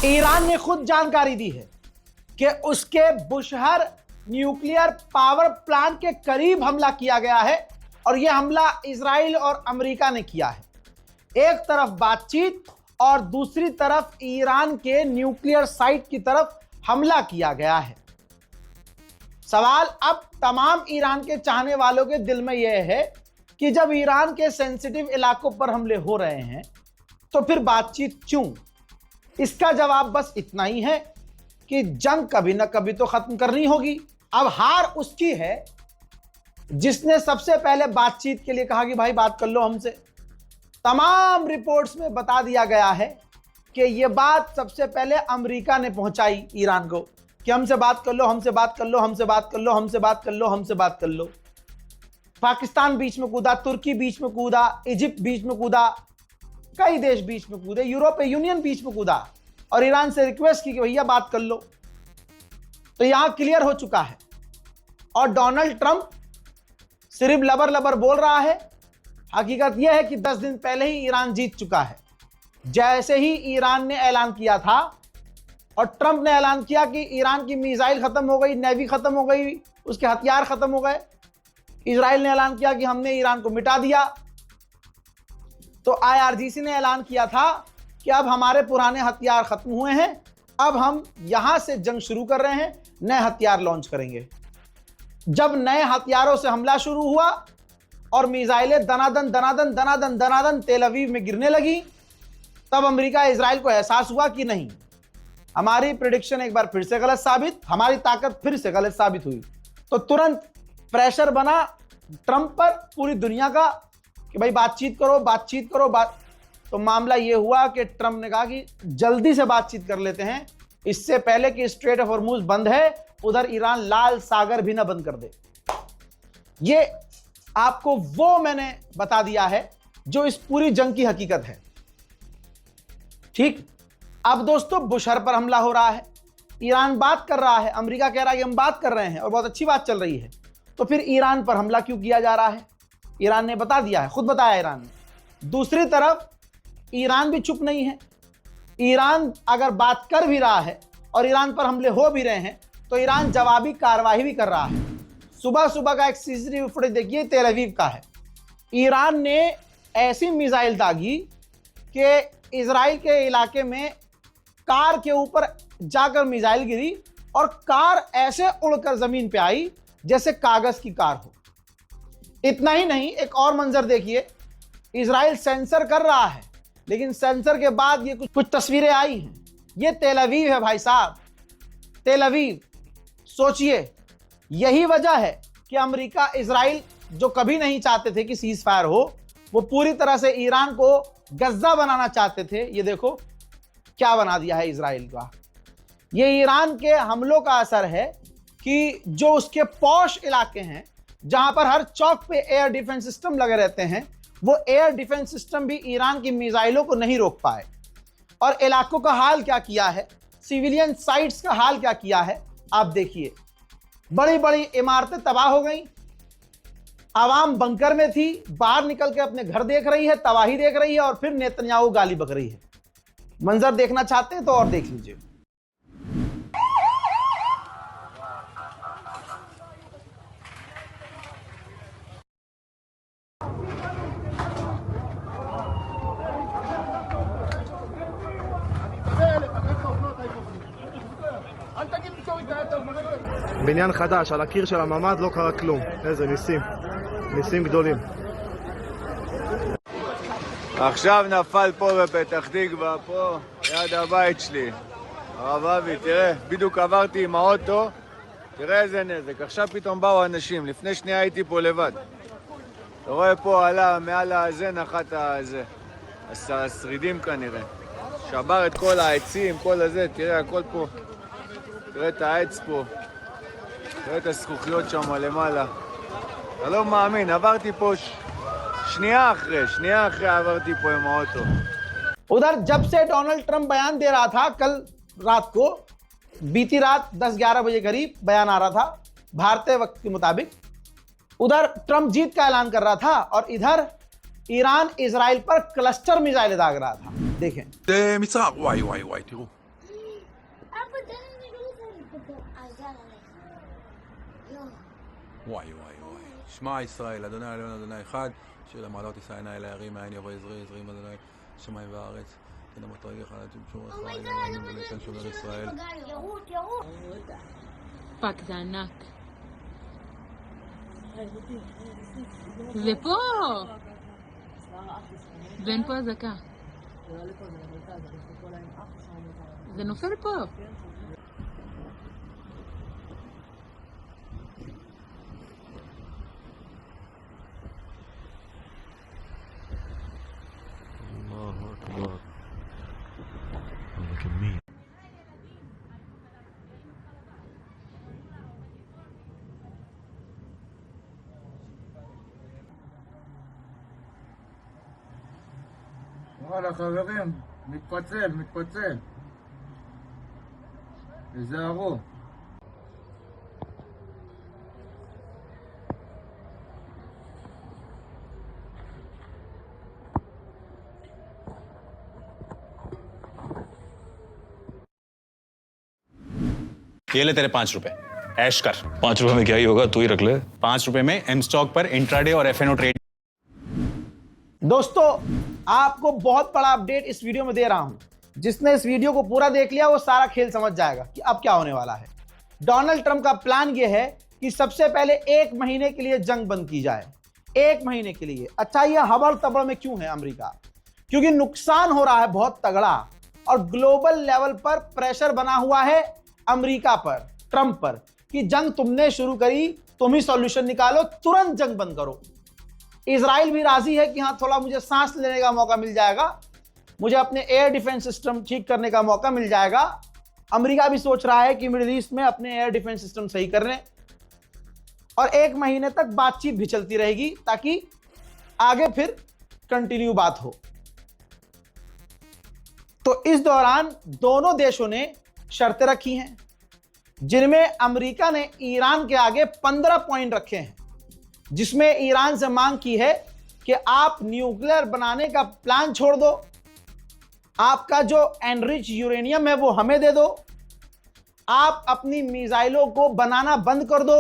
Iran ने खुद जानकारी दी है कि उसके बुशहर न्यूक्लियर पावर प्लांट के करीब हमला किया गया है और यह हमला इजराइल और अमेरिका ने किया है। एक तरफ बातचीत और दूसरी तरफ ईरान के न्यूक्लियर साइट की तरफ हमला किया गया है। सवाल अब तमाम ईरान के चाहने वालों के दिल में यह है कि जब ईरान के सेंसिटिव इलाकों पर हमले हो रहे हैं तो फिर बातचीत क्यों? इसका जवाब बस इतना ही है कि जंग कभी ना कभी तो खत्म करनी होगी। अब हार उसकी है जिसने सबसे पहले बातचीत के लिए कहा कि भाई बात कर लो हमसे। तमाम रिपोर्ट्स में बता दिया गया है कि यह बात सबसे पहले अमेरिका ने पहुंचाई ईरान को कि हमसे बात कर लो, हमसे बात कर लो, हमसे बात कर लो, हमसे बात कर लो, हमसे बात कर लो। पाकिस्तान बीच में कूदा, तुर्की बीच में कूदा, इजिप्ट बीच में कूदा, कई देश बीच में कूदे, यूरोपीय यूनियन बीच में कूदा और ईरान से रिक्वेस्ट की कि भैया बात कर लो। तो यहां क्लियर हो चुका है और डोनाल्ड ट्रंप सिर्फ लबर लबर बोल रहा है। हकीकत यह है कि 10 दिन पहले ही ईरान जीत चुका है। जैसे ही ईरान ने ऐलान किया था और ट्रंप ने ऐलान किया कि ईरान की मिसाइल खत्म हो गई, नेवी खत्म हो गई, उसके हथियार खत्म हो गए, इजराइल ने ऐलान किया कि हमने ईरान को मिटा दिया, तो IRGC ने ऐलान किया था कि अब हमारे पुराने हथियार खत्म हुए हैं, अब हम यहां से जंग शुरू कर रहे हैं, नए हथियार लॉन्च करेंगे। जब नए हथियारों से हमला शुरू हुआ और मिसाइलें दनादन दनादन दनादन दनादन तेल अवीव में गिरने लगी, तब अमेरिका इजराइल को एहसास हुआ कि नहीं, हमारी प्रेडिक्शन एक बार फिर से गलत साबित, हमारी ताकत फिर से गलत साबित हुई। तो तुरंत प्रेशर बना ट्रंप पर पूरी दुनिया का कि भाई बातचीत करो, बातचीत करो, तो मामला यह हुआ कि ट्रंप ने कहा कि जल्दी से बातचीत कर लेते हैं, इससे पहले कि स्ट्रेट ऑफ हॉर्मुज बंद है, उधर ईरान लाल सागर भी ना बंद कर दे। ये आपको वो मैंने बता दिया है जो इस पूरी जंग की हकीकत है। ठीक, अब दोस्तों बुशहर पर हमला हो रहा है, ईरान बात कर रहा है, अमेरिका कह रहा है कि हम बात कर रहे हैं और बहुत अच्छी बात चल रही है, तो फिर ईरान पर हमला क्यों किया जा रहा है? ईरान ने बता दिया है, खुद बताया ईरान ने। दूसरी तरफ ईरान भी चुप नहीं है। ईरान अगर बात कर भी रहा है और ईरान पर हमले हो भी रहे हैं तो ईरान जवाबी कार्रवाई भी कर रहा है। सुबह सुबह का एक CCTV फुटेज देखिए, तेल अवीव का है। ईरान ने ऐसी मिसाइल दागी कि इजराइल के इलाके में कार के ऊपर जाकर मिसाइल गिरी और कार ऐसे उड़कर जमीन पे आई जैसे कागज की कार हो। इतना ही नहीं, एक और मंजर देखिए, इजराइल सेंसर कर रहा है लेकिन सेंसर के बाद ये कुछ तस्वीरें आई हैं। ये तेल अवीव है भाई साहब, तेल अवीव। सोचिए, यही वजह है कि अमेरिका इजराइल जो कभी नहीं चाहते थे कि सीज फायर हो, वो पूरी तरह से ईरान को गज्जा बनाना चाहते थे। ये देखो क्या बना दिया है इजराइल का। ये ईरान के हमलों का असर है कि जो उसके पॉश इलाके हैं जहां पर हर चौक पे एयर डिफेंस सिस्टम लगे रहते हैं, वो एयर डिफेंस सिस्टम भी ईरान की मिसाइलों को नहीं रोक पाए। और इलाकों का हाल क्या किया है, सिविलियन साइट्स का हाल क्या किया है, आप देखिए। बड़ी बड़ी इमारतें तबाह हो गई, आवाम बंकर में थी, बाहर निकल के अपने घर देख रही है, तबाही देख रही है और फिर नेतन्याहू गाली बक रही है। मंजर देखना चाहते हैं तो और देख लीजिए। בניין חדש, על הקיר של הממ"ד לא קרה כלום. איזה ניסים, ניסים גדולים. עכשיו נפל פה בפתח תקווה, פה ליד הבית שלי. הרב אבי, תראה, בדיוק עברתי עם האוטו, תראה איזה נזק. עכשיו פתאום באו אנשים, לפני שנייה הייתי פה לבד. אתה רואה פה עלה מעל הזה, נחת הזה. השרידים כנראה. שבר את כל העצים, כל הזה, תראה הכל פה. תראה את העץ פה. תראה את הזכוכיות שם למעלה. אתה לא מאמין, עברתי פה שנייה אחרי עברתי פה עם האוטו. उधर जब से डोनाल्ड ट्रंप बयान दे रहा था, कल रात को, बीती रात 10-11 बजे करीब बयान आ रहा था भारतीय वक्त के मुताबिक, उधर ट्रंप जीत का ऐलान कर रहा था और इधर ईरान इजराइल पर क्लस्टर मिसाइल दाग रहा था। देखें, זה מצער, וואי, תראו. וואי וואי וואי. שמע ישראל, אדוני אלוהינו אדוני אחד, שיר למעלות יישא עיני אל ההרים, העין יבוא עזרי, עזרי עם אדוני שמיים וארץ. תן אמות רגליך לשמור ישראל, אלוהינו וליתן שומר ישראל. פאק, זה ענק. ופה! ואין פה אזעקה. זה נופל פה. וואלה חברים, מתפצל. תיזהרו. ये ले तेरे 5 रुपए ऐश कर। 5 रुपए में क्या ही होगा, तू ही रख ले। 5 रुपए में एम स्टॉक पर इंट्राडे और एफएनओ ट्रेड। दोस्तों, आपको बहुत बड़ा अपडेट इस वीडियो में दे रहा हूं। जिसने इस वीडियो को पूरा देख लिया वो सारा खेल समझ जाएगा कि अब क्या होने वाला है। डोनाल्ड ट्रंप का प्लान यह है कि सबसे पहले 1 महीने के लिए जंग बंद की जाए। 1 महीने के लिए। अच्छा, यह हबड़ तबड़ में क्यों है अमेरिका? क्योंकि नुकसान हो रहा है बहुत तगड़ा और ग्लोबल लेवल पर प्रेशर बना हुआ है अमेरिका पर, ट्रंप पर, कि जंग तुमने शुरू करी, तुम ही सॉल्यूशन निकालो, तुरंत जंग बंद करो। इजराइल भी राजी है कि हाँ, थोड़ा मुझे सांस लेने का मौका मिल जाएगा, मुझे अपने एयर डिफेंस सिस्टम ठीक करने का मौका मिल जाएगा। अमेरिका भी सोच रहा है कि मिडिल ईस्ट में अपने एयर डिफेंस सिस्टम सही कर लें और 1 महीने तक बातचीत भी चलती रहेगी ताकि आगे फिर कंटिन्यू बात हो। तो इस दौरान दोनों देशों ने शर्तें रखी हैं, जिनमें अमेरिका ने ईरान के आगे 15 पॉइंट रखे हैं, जिसमें ईरान से मांग की है कि आप न्यूक्लियर बनाने का प्लान छोड़ दो, आपका जो एनरिच यूरेनियम है वो हमें दे दो, आप अपनी मिसाइलों को बनाना बंद कर दो,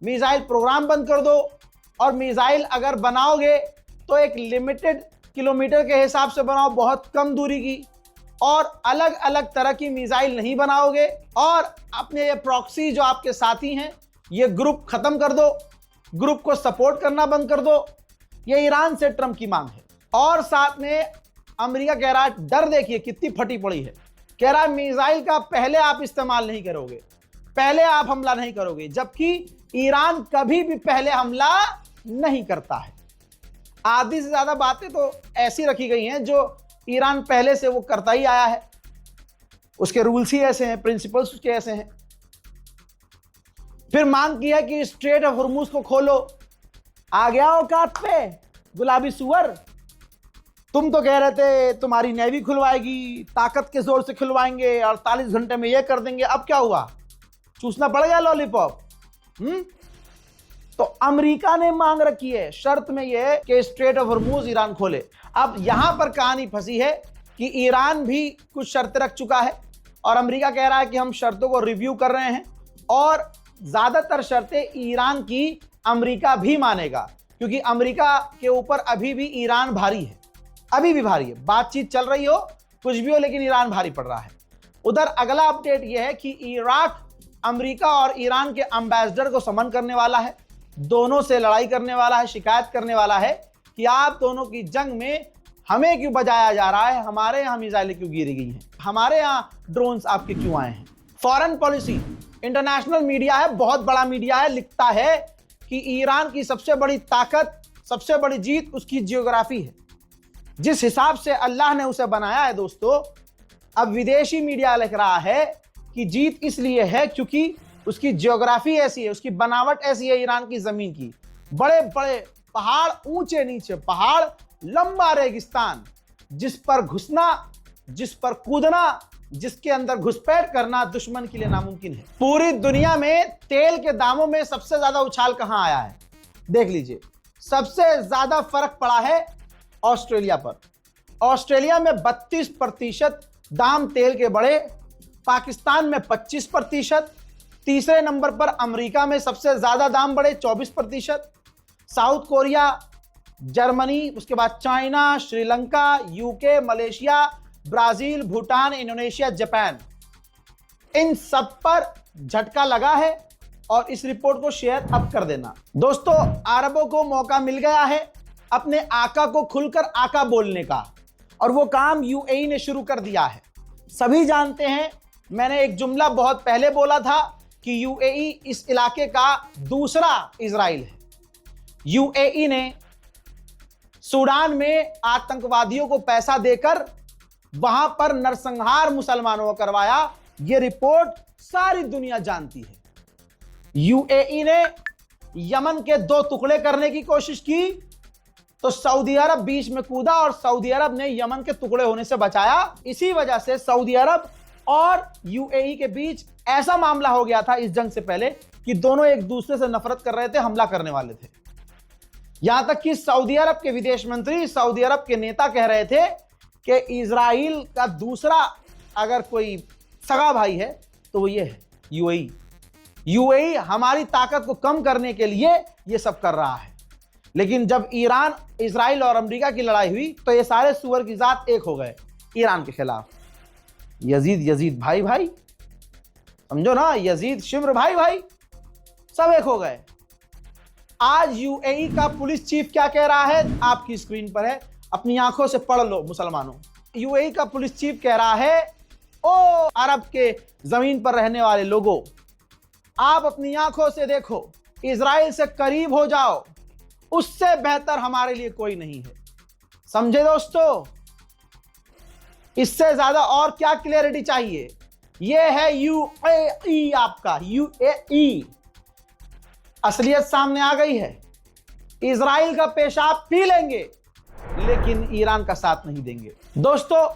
मिसाइल प्रोग्राम बंद कर दो, और मिसाइल अगर बनाओगे तो एक लिमिटेड किलोमीटर के हिसाब से बनाओ, बहुत कम दूरी की, और अलग अलग तरह की मिसाइल नहीं बनाओगे, और अपने ये प्रॉक्सी जो आपके साथी हैं ये ग्रुप खत्म कर दो, ग्रुप को सपोर्ट करना बंद कर दो। ये ईरान से ट्रंप की मांग है। और साथ में अमेरिका कह रहा है, डर देखिए कितनी फटी पड़ी है, कह रहा है मिसाइल का पहले आप इस्तेमाल नहीं करोगे, पहले आप हमला नहीं करोगे, जबकि ईरान कभी भी पहले हमला नहीं करता है। आधी से ज्यादा बातें तो ऐसी रखी गई हैं जो ईरान पहले से वो करता ही आया है, उसके रूल्स ही ऐसे हैं, प्रिंसिपल्स उसके ऐसे हैं। फिर मांग की है कि स्ट्रेट ऑफ हॉर्मूज को खोलो। आ गया औकात पे गुलाबी सुअर, तुम तो कह रहे थे तुम्हारी नेवी खुलवाएगी, ताकत के जोर से खुलवाएंगे, 48 घंटे में ये कर देंगे, अब क्या हुआ? चूसना पड़ गया लॉलीपॉप। तो अमेरिका ने मांग रखी है, शर्त में यह है कि स्ट्रेट ऑफ हॉर्मूज ईरान खोले। अब यहां पर कहानी फंसी है कि ईरान भी कुछ शर्तें रख चुका है और अमेरिका कह रहा है कि हम शर्तों को रिव्यू कर रहे हैं, और ज्यादातर शर्तें ईरान की अमेरिका भी मानेगा, क्योंकि अमेरिका के ऊपर अभी भी ईरान भारी है, अभी भी भारी है। बातचीत चल रही हो, कुछ भी हो, लेकिन ईरान भारी पड़ रहा है। उधर अगला अपडेट यह है कि इराक अमेरिका और ईरान के एम्बेसडर को समन करने वाला है, दोनों से लड़ाई करने वाला है, शिकायत करने वाला है कि आप दोनों की जंग में हमें क्यों बजाया जा रहा है, हमारे यहाँ मिसाइलें क्यों गिरी गई हैं, हमारे यहाँ ड्रोन्स आपके क्यों आए हैं। फॉरेन पॉलिसी, इंटरनेशनल मीडिया है, बहुत बड़ा मीडिया है, लिखता है कि ईरान की सबसे बड़ी ताकत, सबसे बड़ी जीत उसकी जियोग्राफी है। जिस हिसाब से अल्लाह ने उसे बनाया है दोस्तों, अब विदेशी मीडिया लिख रहा है कि जीत इसलिए है क्योंकि उसकी जियोग्राफी ऐसी है, उसकी बनावट ऐसी है ईरान की जमीन की, बड़े बड़े पहाड़, ऊंचे नीचे पहाड़, लंबा रेगिस्तान, जिस पर घुसना, जिस पर कूदना, जिसके अंदर घुसपैठ करना दुश्मन के लिए नामुमकिन है। पूरी दुनिया में तेल के दामों में सबसे ज्यादा उछाल कहां आया है, देख लीजिए। सबसे ज्यादा फर्क पड़ा है ऑस्ट्रेलिया पर। ऑस्ट्रेलिया में 32% दाम तेल के बढ़े, पाकिस्तान में 25%, तीसरे नंबर पर अमेरिका में सबसे ज्यादा दाम बढ़े 24%, साउथ कोरिया, जर्मनी, उसके बाद China, Sri Lanka, UK, Malaysia, Brazil, Bhutan, Indonesia, Japan, इन सब पर झटका लगा है। और इस रिपोर्ट को शेयर अब कर देना। दोस्तों, अरबों को मौका मिल गया है अपने आका को खुलकर आका बोलने का, और वो काम यूएई ने शुरू कर दिया है। सभी जानते हैं, मैंने एक जुमला बहुत पहले बोला था कि यूएई इस इलाके का दूसरा इजराइल है। यूएई ने सूडान में आतंकवादियों को पैसा देकर वहां पर नरसंहार मुसलमानों को करवाया। यह रिपोर्ट सारी दुनिया जानती है। यूएई ने यमन के 2 टुकड़े करने की कोशिश की तो सऊदी अरब बीच में कूदा और सऊदी अरब ने यमन के टुकड़े होने से बचाया। इसी वजह से सऊदी अरब और यूएई के बीच ऐसा मामला हो गया था इस जंग से पहले कि दोनों एक दूसरे से नफरत कर रहे थे, हमला करने वाले थे। यहां तक कि सऊदी अरब के विदेश मंत्री, सऊदी अरब के नेता कह रहे थे कि इजराइल का दूसरा अगर कोई सगा भाई है तो वो ये है, यूएई। यूएई हमारी ताकत को कम करने के लिए ये सब कर रहा है। लेकिन जब ईरान, इजराइल और अमेरिका की लड़ाई हुई तो ये सारे सुअर की जात एक हो गए ईरान के खिलाफ। यजीद भाई भाई, समझो ना, यजीद शिम्र भाई भाई, सब एक हो गए। आज यूएई का पुलिस चीफ क्या कह रहा है आपकी स्क्रीन पर है, अपनी आंखों से पढ़ लो मुसलमानों। यूएई का पुलिस चीफ कह रहा है, ओ अरब के जमीन पर रहने वाले लोगों, आप अपनी आंखों से देखो, इजराइल से करीब हो जाओ, उससे बेहतर हमारे लिए कोई नहीं है। समझे दोस्तों? इससे ज्यादा और क्या क्लियरिटी चाहिए? यह है यूएई, आपका यूएई। असलियत सामने आ गई है। इजराइल का पेशाब पी लेंगे लेकिन ईरान का साथ नहीं देंगे। दोस्तों,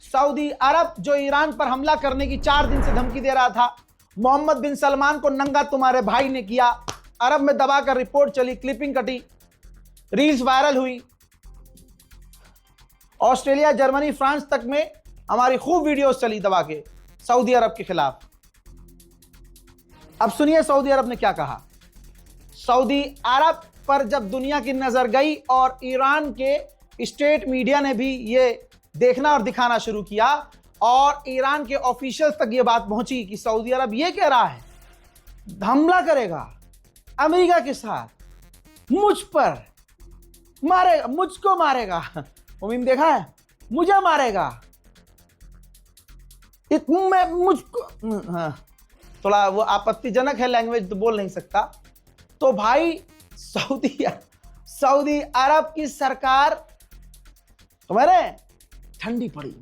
सऊदी अरब जो ईरान पर हमला करने की 4 दिन से धमकी दे रहा था, मोहम्मद बिन सलमान को नंगा तुम्हारे भाई ने किया। अरब में दबाकर रिपोर्ट चली, क्लिपिंग कटी, रील्स वायरल हुई। ऑस्ट्रेलिया, जर्मनी, फ्रांस तक में हमारी खूब वीडियोस चली दबा के सऊदी अरब के खिलाफ। अब सुनिए सऊदी अरब ने क्या कहा। सऊदी अरब पर जब दुनिया की नजर गई और ईरान के स्टेट मीडिया ने भी ये देखना और दिखाना शुरू किया और ईरान के ऑफिशियल्स तक ये बात पहुंची कि सऊदी अरब ये कह रहा है हमला करेगा अमेरिका के साथ, मुझ पर मारेगा, मुझको मारेगा। वो मीम देखा है, मुझे मारेगा, मैं मुझको, हाँ, थोड़ा वो आपत्तिजनक है, लैंग्वेज तो बोल नहीं सकता। तो भाई सऊदी अरब की सरकार तुम्हारे ठंडी पड़ी,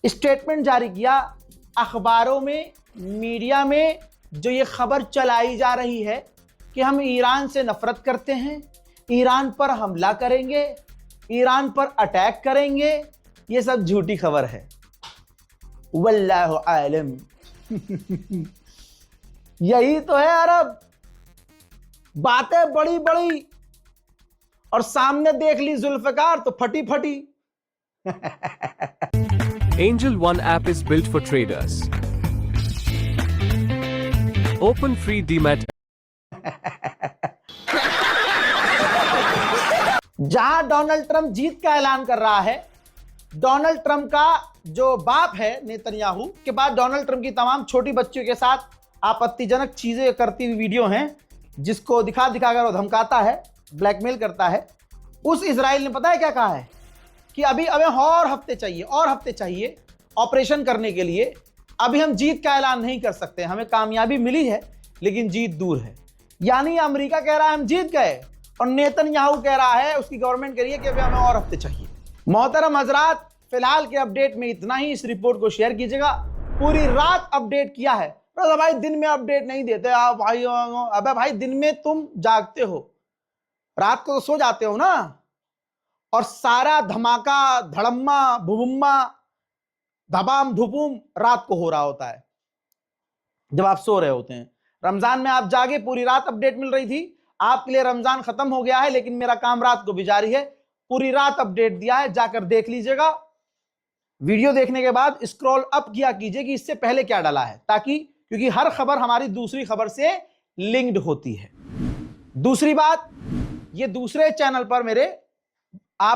स्टेटमेंट जारी किया। अखबारों में, मीडिया में जो ये खबर चलाई जा रही है कि हम ईरान से नफरत करते हैं, ईरान पर हमला करेंगे, ईरान पर अटैक करेंगे, ये सब झूठी खबर है। वल्लाहु आलम। यही तो है अरब, बातें बड़ी बड़ी और सामने देख ली जुल्फकार तो फटी फटी। Angel One app is built for traders. Open free DMAT. जहां डोनाल्ड ट्रंप जीत का ऐलान कर रहा है, डोनाल्ड ट्रंप का जो बाप है नेतन्याहू के बाद डोनाल्ड ट्रंप की तमाम छोटी बच्चियों के साथ आपत्तिजनक चीजें करती हुई वीडियो हैं, जिसको दिखा दिखाकर वो धमकाता है, ब्लैकमेल करता है। उस इजराइल ने पता है क्या कहा है कि अभी हमें और हफ्ते चाहिए ऑपरेशन करने के लिए। अभी हम जीत का ऐलान नहीं कर सकते, हमें कामयाबी मिली है लेकिन जीत दूर है। यानी अमेरिका कह रहा है हम जीत गए और नेतन्याहू कह रहा है, उसकी गवर्नमेंट कह रही है कि अभी हमें और हफ्ते चाहिए। मोहतरम हजरात, फिलहाल के अपडेट में इतना ही। इस रिपोर्ट को शेयर कीजिएगा। पूरी रात अपडेट किया है। तो भाई दिन में अपडेट नहीं देते आप भाई। अबे भाई दिन में तुम जागते हो, रात को तो सो जाते हो ना, और सारा धमाका, धड़म्मा, भुबुम्मा, धबाम धुपुम रात को हो रहा होता है जब आप सो रहे होते हैं। रमजान में आप जागे, पूरी रात अपडेट मिल रही थी। आपके लिए रमजान खत्म हो गया है लेकिन मेरा काम रात को भी जारी है। पूरी रात अपडेट दिया है, जाकर देख लीजिएगा। वीडियो देखने के बाद स्क्रॉल अप किया कीजिए कि इससे पहले क्या डाला है, ताकि क्योंकि हर खबर हमारी दूसरी खबर से लिंक्ड होती है। दूसरी बात, ये दूसरे चैनल पर मेरे